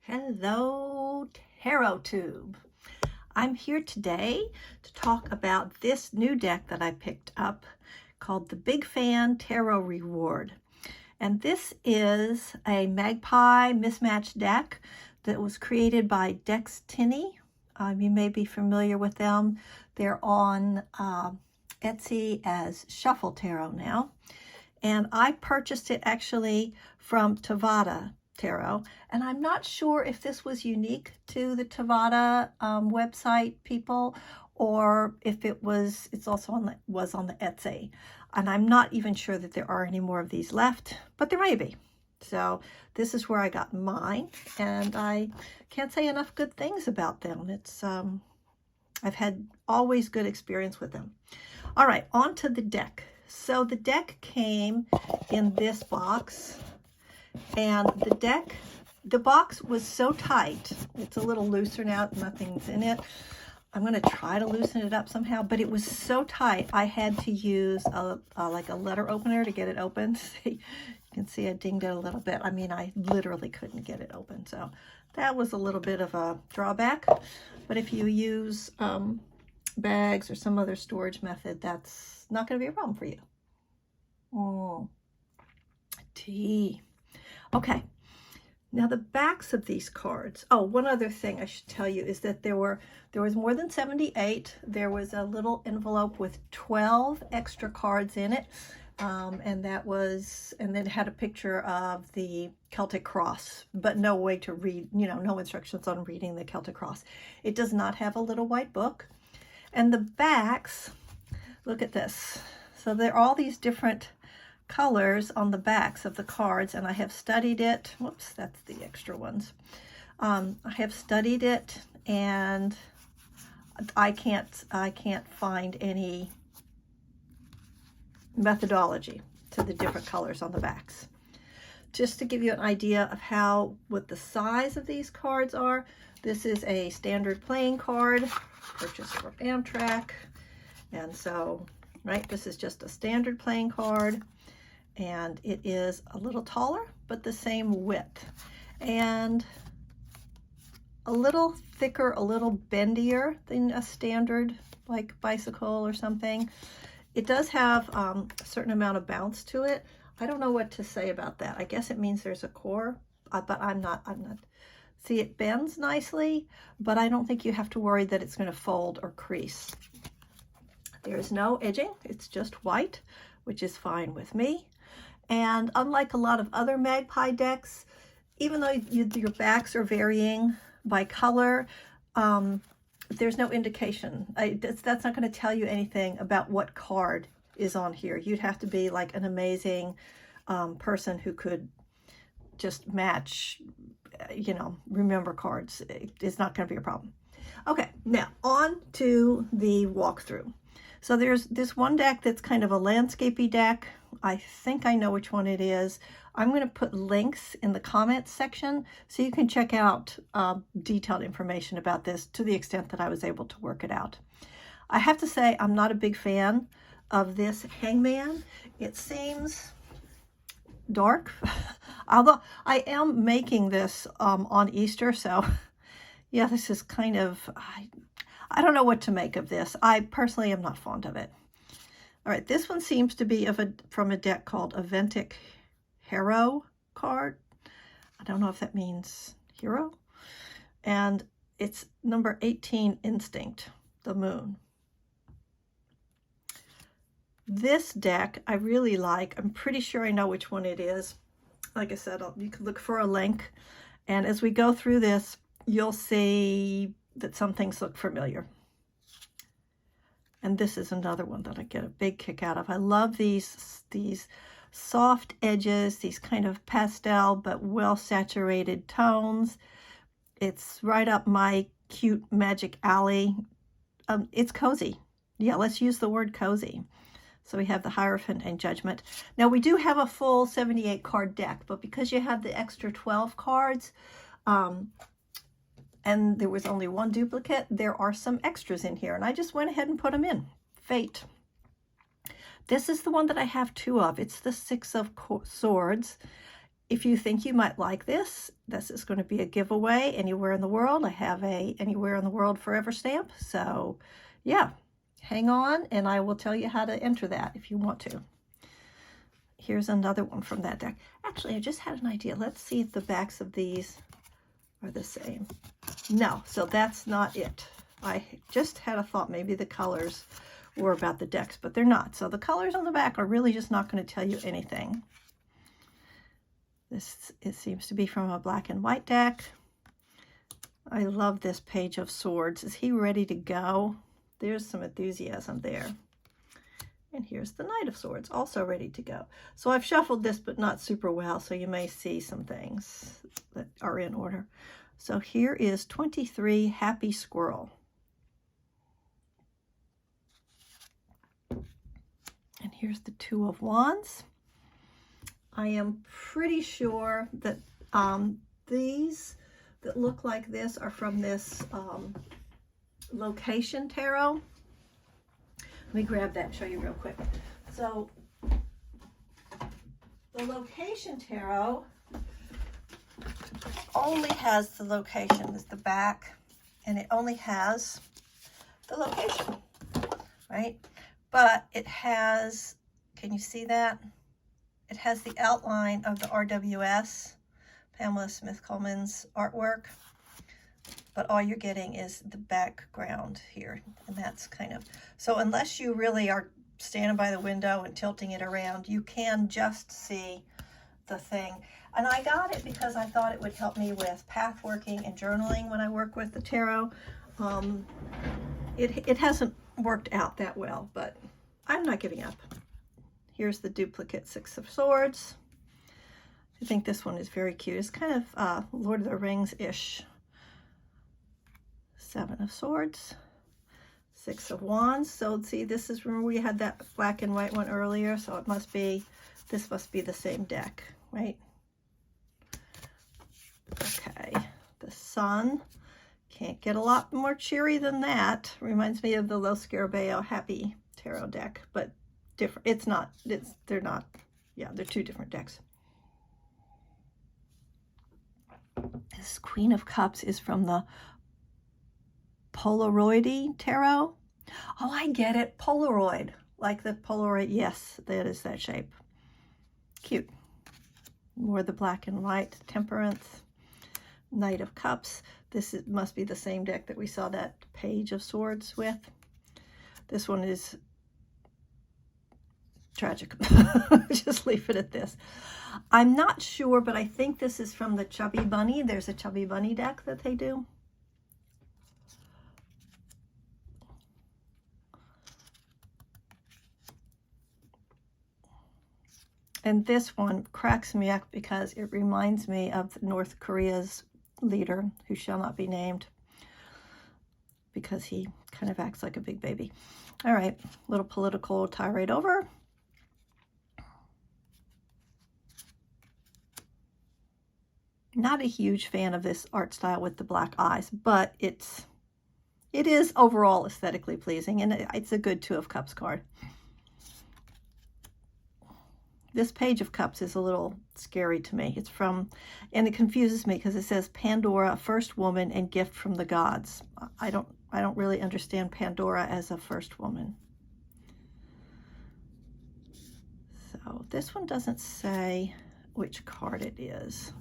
Hello, Tarot Tube. I'm here today to talk about this new deck that I picked up called the Big Fan Tarot Reward. And this is a magpie mismatched deck that was created by Deckstiny. You may be familiar with them. They're on Etsy as Shuffle Tarot now. And I purchased it actually from Tevada Tarot, and I'm not sure if this was unique to the Tevada website people, or if it's also on the Etsy, and I'm not even sure that there are any more of these left, but there may be. So this is where I got mine, and I can't say enough good things about them. It's I've had always good experience with them. All right, on to the deck. So the deck came in this box, and the box was so tight. It's a little looser now, nothing's in it. I'm going to try to loosen it up somehow, but it was so tight I had to use like a letter opener to get it open. See, you can see I dinged it a little bit. I mean, I literally couldn't get it open, so that was a little bit of a drawback. But if you use bags or some other storage method, that's not going to be a problem for you. Tea. Okay, now the backs of these cards. Oh, one other thing I should tell you is that there was more than 78. There was a little envelope with 12 extra cards in it, and then it had a picture of the Celtic cross, but no way to read, no instructions on reading the Celtic cross. It does not have a little white book. And the backs, look at this. So there are all these different colors on the backs of the cards, and I have studied it. Whoops, that's the extra ones. I have studied it, and I can't find any methodology to the different colors on the backs. Just to give you an idea of what the size of these cards are, this is a standard playing card purchased from Amtrak, and so this is just a standard playing card, and it is a little taller but the same width, and a little thicker, a little bendier than a standard like bicycle or something. It does have a certain amount of bounce to it. I don't know what to say about that. I guess it means there's a core, but I'm not. See, it bends nicely, but I don't think you have to worry that it's going to fold or crease. There's no edging. It's just white, which is fine with me. And unlike a lot of other magpie decks, even though your backs are varying by color, there's no indication. That's not going to tell you anything about what card is on here. You'd have to be like an amazing person who could just match, remember cards. It's not going to be a problem. Okay, now on to the walkthrough. So there's this one deck that's kind of a landscapey deck. I think I know which one it is. I'm going to put links in the comments section so you can check out detailed information about this to the extent that I was able to work it out. I have to say I'm not a big fan of this hangman. It seems dark, although I am making this on Easter, so yeah, this is kind of, I don't know what to make of this. I personally am not fond of it. All right, this one seems to be from a deck called Aventic Hero card. I don't know if that means hero. And it's number 18, Instinct, the moon. This deck I really like. I'm pretty sure I know which one it is. Like I said, you can look for a link. And as we go through this, you'll see that some things look familiar. And this is another one that I get a big kick out of. I love these soft edges, these kind of pastel but well saturated tones. It's right up my cute magic alley. It's cozy. Yeah, let's use the word cozy. So we have the Hierophant and Judgment. Now we do have a full 78 card deck, but because you have the extra 12 cards, and there was only one duplicate, there are some extras in here, and I just went ahead and put them in. Fate. This is the one that I have two of. It's the Six of Swords, if you think you might like this, this is going to be a giveaway anywhere in the world. I have a Anywhere in the World Forever stamp. So yeah, hang on and I will tell you how to enter that if you want to. Here's another one from that deck. Actually, I just had an idea. Let's see if the backs of these are the same. No, so that's not it. I just had a thought maybe the colors were about the decks, but they're not. So the colors on the back are really just not going to tell you anything. It seems to be from a black and white deck. I love this Page of Swords. Is he ready to go? There's some enthusiasm there. And here's the Knight of Swords, also ready to go. So I've shuffled this, but not super well, so you may see some things that are in order. So here is 23, Happy Squirrel. And here's the Two of Wands. I am pretty sure that these that look like this are from this Location Tarot. Let me grab that and show you real quick. So the Location Tarot only has the location as the back, and it only has the location, right? But it has, can you see that? It has the outline of the RWS, Pamela Smith Coleman's artwork, but all you're getting is the background here, and that's kind of, so unless you really are standing by the window and tilting it around, you can just see the thing. And I got it because I thought it would help me with path working and journaling when I work with the tarot. It hasn't worked out that well, but I'm not giving up. Here's the duplicate Six of Swords. I think this one is very cute. It's kind of Lord of the Rings-ish. Seven of Swords. Six of Wands. So see, this is, remember we had that black and white one earlier, so it must be, this must be the same deck, right? Okay, the Sun. Can't get a lot more cheery than that. Reminds me of the Lo Scarabeo Happy Tarot deck, but different. It's not, they're not, yeah, they're two different decks. This Queen of Cups is from the Polaroid Tarot. Oh, I get it. Polaroid. Like the Polaroid. Yes, that is that shape. Cute. More the black and white. Temperance. Knight of Cups. This must be the same deck that we saw that Page of Swords with. This one is tragic. Just leave it at this. I'm not sure, but I think this is from the Chubby Bunny. There's a Chubby Bunny deck that they do. And this one cracks me up because it reminds me of North Korea's leader, who shall not be named, because he kind of acts like a big baby. All right, little political tirade over. Not a huge fan of this art style with the black eyes, but it is overall aesthetically pleasing, and it's a good Two of Cups card. This Page of Cups is a little scary to me. It's from, and it confuses me because it says Pandora, first woman and gift from the gods. I don't really understand Pandora as a first woman. So this one doesn't say which card it is.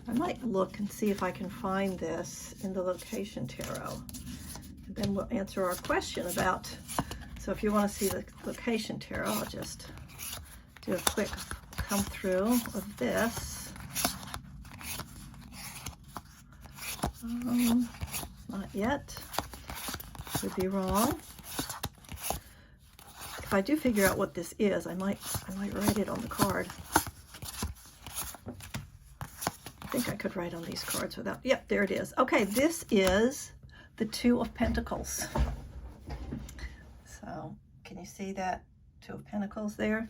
I might look and see if I can find this in the Location Tarot. And then we'll answer our question about, so if you want to see the Location Tarot, I'll just do a quick come through of this. Not yet. Could be wrong. If I do figure out what this is, I might write it on the card. I think I could write on these cards without, yep, there it is. Okay, this is the Two of Pentacles. So, can you see that Two of Pentacles there?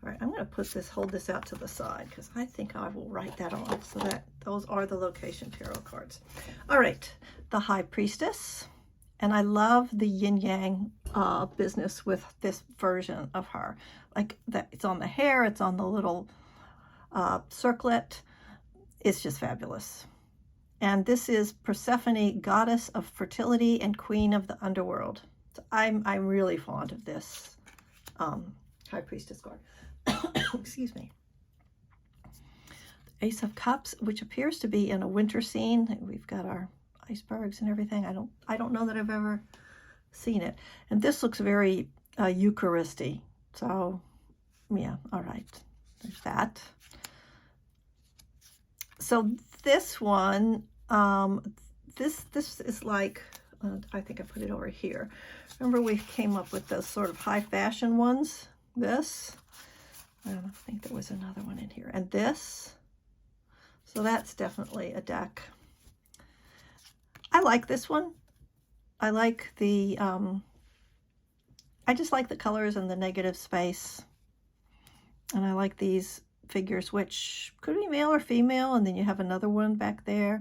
All right, I'm going to hold this out to the side because I think I will write that on, so that those are the Location Tarot cards. All right, the High Priestess. And I love the yin-yang business with this version of her. Like that, it's on the hair, it's on the little circlet. It's just fabulous. And this is Persephone, goddess of fertility and queen of the underworld. So I'm really fond of this High Priestess card. Excuse me. Ace of Cups, which appears to be in a winter scene. We've got our icebergs and everything. I don't know that I've ever seen it. And this looks very Eucharisty. So yeah, all right. There's that. So this one, this is like, I think I put it over here. Remember we came up with those sort of high fashion ones? This, I think there was another one in here. And this, so that's definitely a deck. I like this one. I like the, I just like the colors and the negative space. And I like these figures, which could be male or female, and then you have another one back there.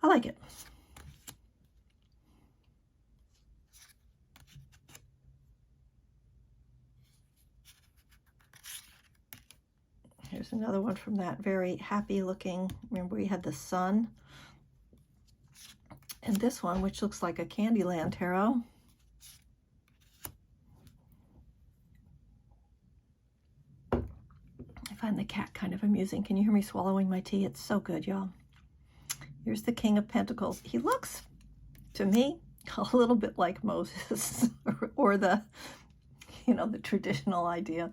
I like it. Here's another one from that very happy looking, remember we had the sun. And this one, which looks like a Candyland tarot. I find the cat kind of amusing. Can you hear me swallowing my tea? It's so good, y'all. Here's the King of Pentacles. He looks, to me, a little bit like Moses or the, you know, the traditional idea.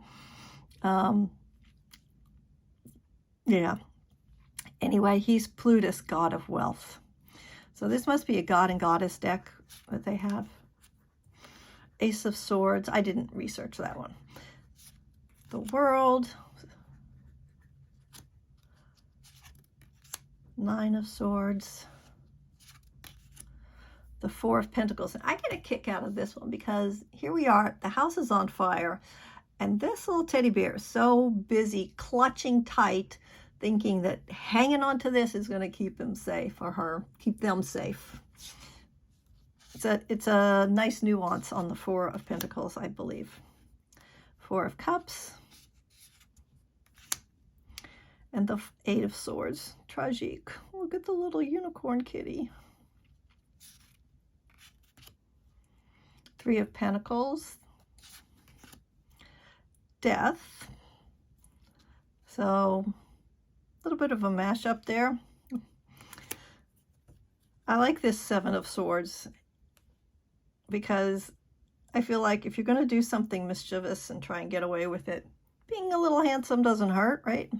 Yeah. Anyway, he's Plutus, god of wealth. So this must be a god and goddess deck that they have. Ace of Swords. I didn't research that one. The World. Nine of Swords. The Four of Pentacles. And I get a kick out of this one because here we are. The house is on fire. And this little teddy bear is so busy clutching tight, thinking that hanging on to this is going to keep him safe, or her, keep them safe. It's a nice nuance on the Four of Pentacles, I believe. Four of Cups. And the Eight of Swords. Tragique. Look at the little unicorn kitty. Three of Pentacles. Death. So a little bit of a mashup there. I like this Seven of Swords because I feel like if you're going to do something mischievous and try and get away with it, being a little handsome doesn't hurt, right?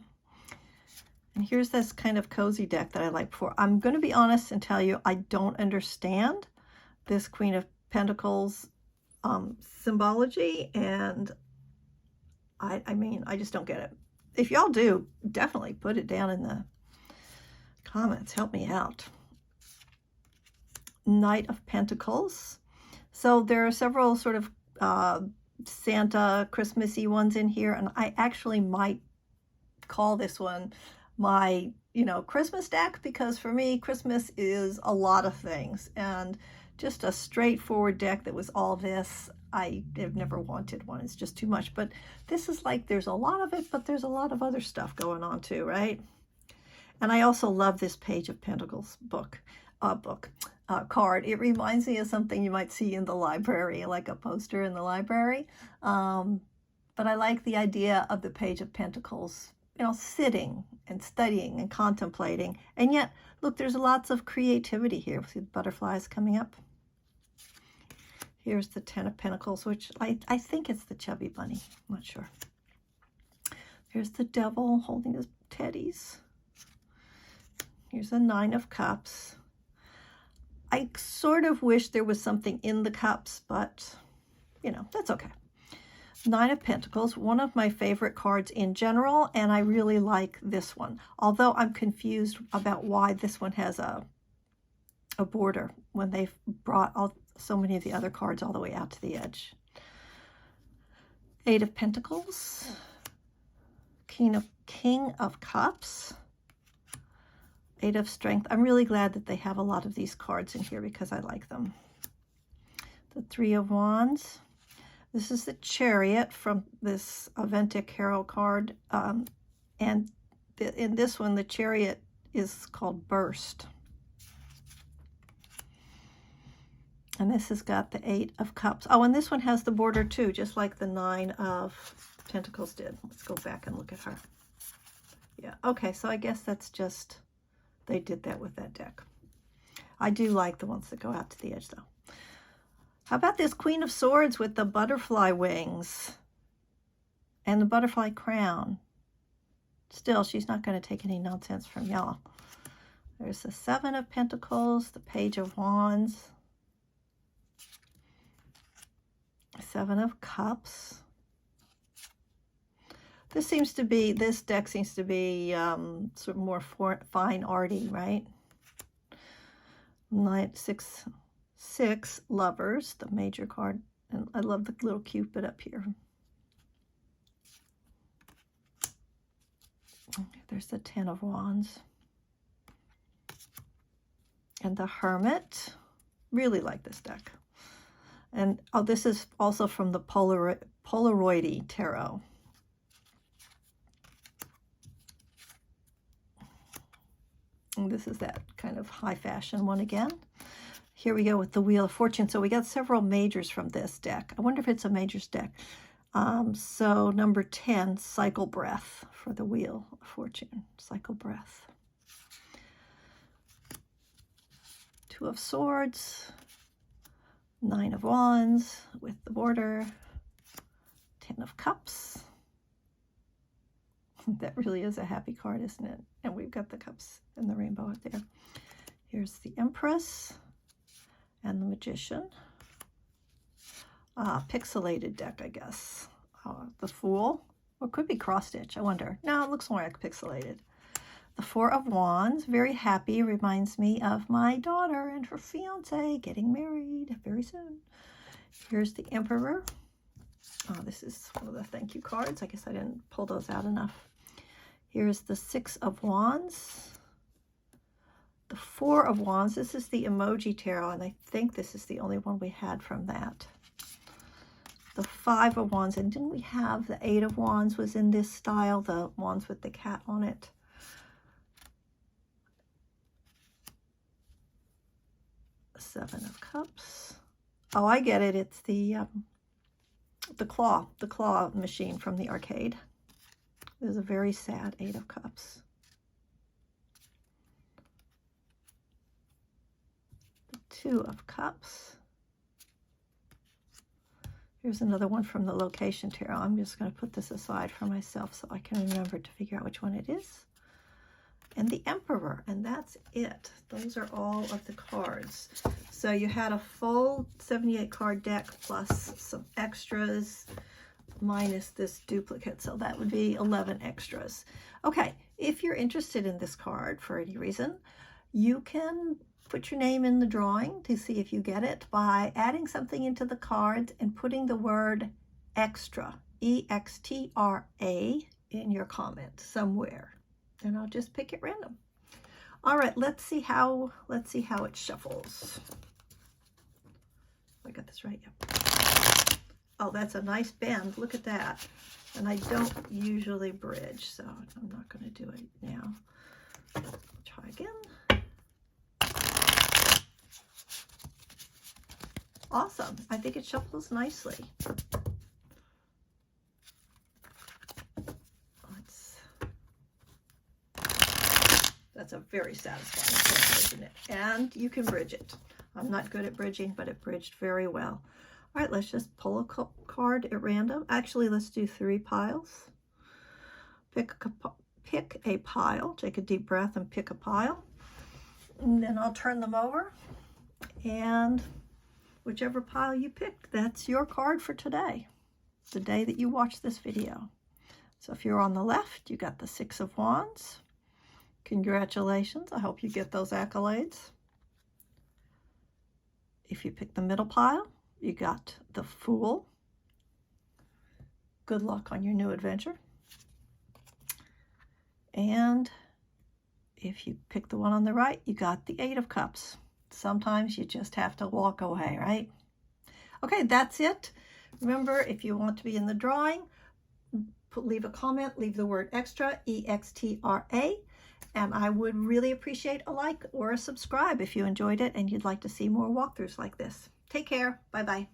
And here's this kind of cozy deck that I like before. I'm going to be honest and tell you I don't understand this Queen of Pentacles symbology, and I mean, I just don't get it. If y'all do, definitely put it down in the comments. Help me out. Knight of Pentacles. So there are several sort of Santa Christmassy ones in here, and I actually might call this one my, you know, Christmas deck, because for me, Christmas is a lot of things, and just a straightforward deck that was all this, I have never wanted one. It's just too much. But this is like, there's a lot of it, but there's a lot of other stuff going on too, right? And I also love this Page of Pentacles card. It reminds me of something you might see in the library, like a poster in the library. But I like the idea of the Page of Pentacles, you know, sitting and studying and contemplating. And yet, look, there's lots of creativity here. See the butterflies coming up. Here's the Ten of Pentacles, which I think it's the chubby bunny. I'm not sure. Here's the Devil holding his teddies. Here's the Nine of Cups. I sort of wish there was something in the cups, but, you know, that's okay. Nine of Pentacles, one of my favorite cards in general, and I really like this one. Although I'm confused about why this one has a border when they've brought so many of the other cards all the way out to the edge. Eight of Pentacles. King of Cups. Eight of Strength. I'm really glad that they have a lot of these cards in here because I like them. The Three of Wands. This is the Chariot from this Aventic Hero card. And in this one, the Chariot is called Burst. And this has got the 8 of Cups. Oh, and this one has the border too, just like the 9 of Pentacles did. Let's go back and look at her. Yeah, okay, so I guess that's just, they did that with that deck. I do like the ones that go out to the edge, though. How about this Queen of Swords with the butterfly wings and the butterfly crown? Still, she's not going to take any nonsense from y'all. There's the 7 of Pentacles, the Page of Wands, 7 of Cups. This deck seems to be sort of more fine arty, right? 6 Lovers, the major card. And I love the little Cupid up here. There's the 10 of Wands. And the Hermit. Really like this deck. And oh, this is also from the Polaroid Tarot. And this is that kind of high fashion one again. Here we go with the Wheel of Fortune. So we got several majors from this deck. I wonder if it's a majors deck. So number 10, Cycle Breath for the Wheel of Fortune. Cycle Breath. 2 of Swords. 9 of Wands with the border. 10 of Cups. That really is a happy card, isn't it? And we've got the cups and the rainbow up there. Here's the Empress and the Magician. Pixelated deck, I guess. The Fool. Or it could be cross-stitch, I wonder. No, it looks more like pixelated. The 4 of Wands, very happy, reminds me of my daughter and her fiance getting married very soon. Here's the Emperor. Oh, this is one of the thank you cards. I guess I didn't pull those out enough. Here's the 6 of Wands. The 4 of Wands. This is the Emoji Tarot, and I think this is the only one we had from that. The 5 of Wands, and didn't we have the 8 of Wands was in this style, the wands with the cat on it. The 7 of Cups. Oh, I get it. It's the claw machine from the arcade. There's a very sad 8 of Cups. The 2 of Cups. Here's another one from the Location Tarot. I'm just going to put this aside for myself so I can remember to figure out which one it is. And the Emperor, and that's it. Those are all of the cards. So you had a full 78 card deck plus some extras minus this duplicate. So that would be 11 extras. Okay, if you're interested in this card for any reason, you can put your name in the drawing to see if you get it by adding something into the cards and putting the word extra, E-X-T-R-A, in your comment somewhere. And I'll just pick it random. All right, let's see how it shuffles. I got this right. Yep. Oh, that's a nice bend. Look at that. And I don't usually bridge, so I'm not going to do it now. Try again. Awesome. I think it shuffles nicely. That's a very satisfying shuffle, isn't it? And you can bridge it. I'm not good at bridging, but it bridged very well. All right, let's just pull a card at random. Actually, let's do 3 piles. Pick a pile. Take a deep breath and pick a pile. And then I'll turn them over. And whichever pile you picked, that's your card for today, the day that you watch this video. So if you're on the left, you got the 6 of Wands. Congratulations. I hope you get those accolades. If you pick the middle pile, you got the Fool. Good luck on your new adventure. And if you pick the one on the right, you got the 8 of Cups. Sometimes you just have to walk away, right? Okay, that's it. Remember, if you want to be in the drawing, leave a comment, leave the word extra, EXTRA, and I would really appreciate a like or a subscribe if you enjoyed it and you'd like to see more walkthroughs like this. Take care. Bye-bye.